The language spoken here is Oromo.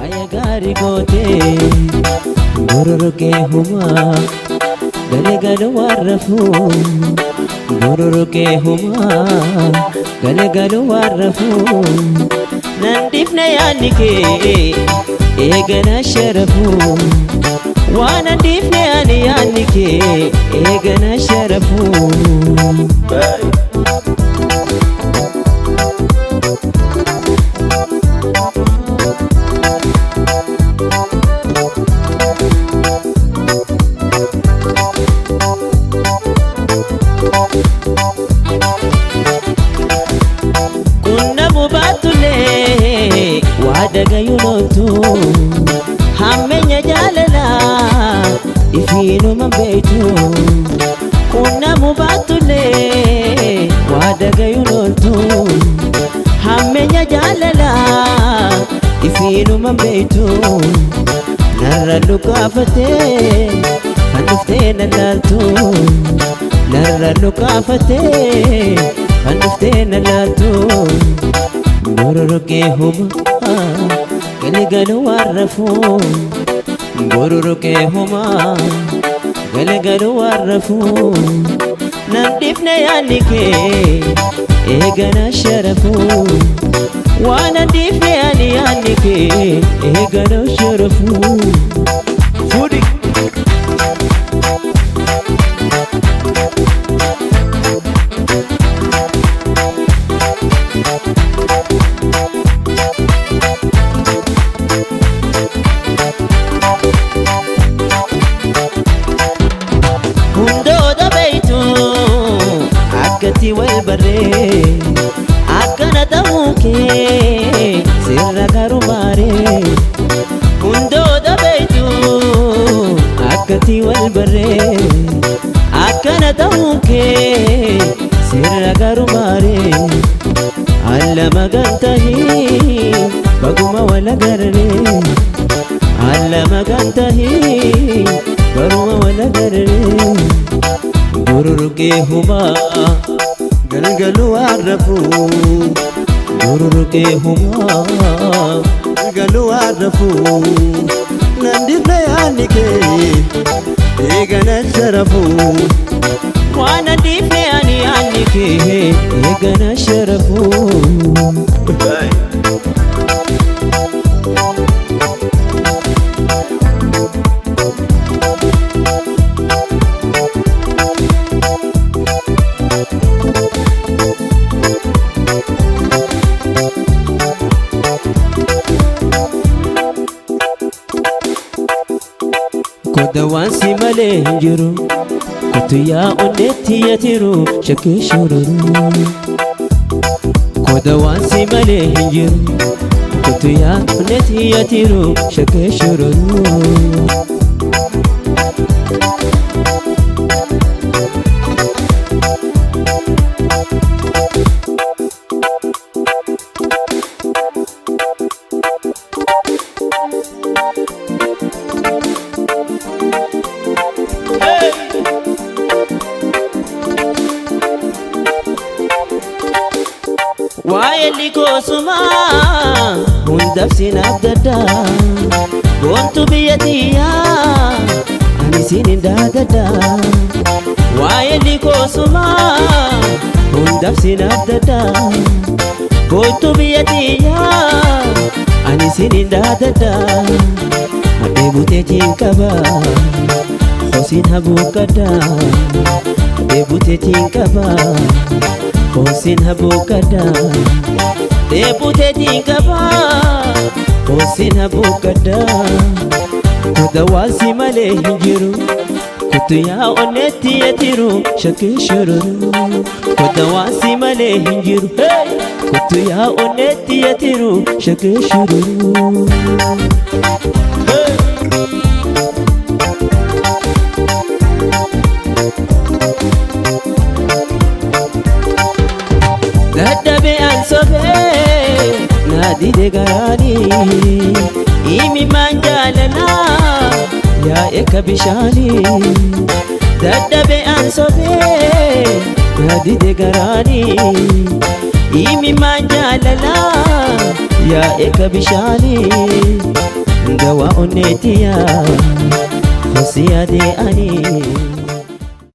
Aya gari gote Bururuke huma Gale gale warrafu Bururuke huma Gale gale warrafu Nandifna yanike Egana sharafu Wana difna yanike Egana sharafu Wadaga yunotu Hamenya jalala Ifino mambetu Kuna mubatule Wadaga yunotu Hamenya jalala Ifino mambetu Narra lukafate Handufte nalaltu Narra lukafate Handufte nalaltu Bururuke huma Gale gale warrafu Bururuke huma Gale gale warrafu Nandifna yanike Egana sharafu Wana difna yanike Egana sharafu Fudi Akkati wal barree akkana ta'uukee sirra garumaaree hundooda beeytu akkati wal barree akkana ta'uukee sirra garumaaree alla magantahii baguma wala garree alla magantahii baguma wala garree Bururuke huma Galgalu warrafu Bururuke huma Galgalu warrafu Nandifna yanike Egana sharafu Wana difna yanike Egana sharafu Koda wansi male hinjiru Kotu ya oneti yatiru Shake shururu Koda wansi male hinjiru Kotu ya oneti yatiru Shake shururu Waayelli koosuma hundabsin abdadda Goontu biyyatiyya anisin hindaadadda Waayelli koosuma hundabsin abdadda Goontu biyyatiyya anisin hindaadadda Adee buteetiin qaba hosin habuukadda Adee buteetiin qaba Hosin habukada Deputetiin qaba Hosin habukada Koda wasi male hinjiru Kutu ya oneti yatiru Shake shururu Koda wasi male hinjiru Kutu ya oneti yatiru Shake shururu Daddabe ansobe Nadide garani Imi manjalala Ya eka bishani Daddabe ansobe Nadide garani Imi manjalala Ya eka bishani دواء النتيا خسيادي أني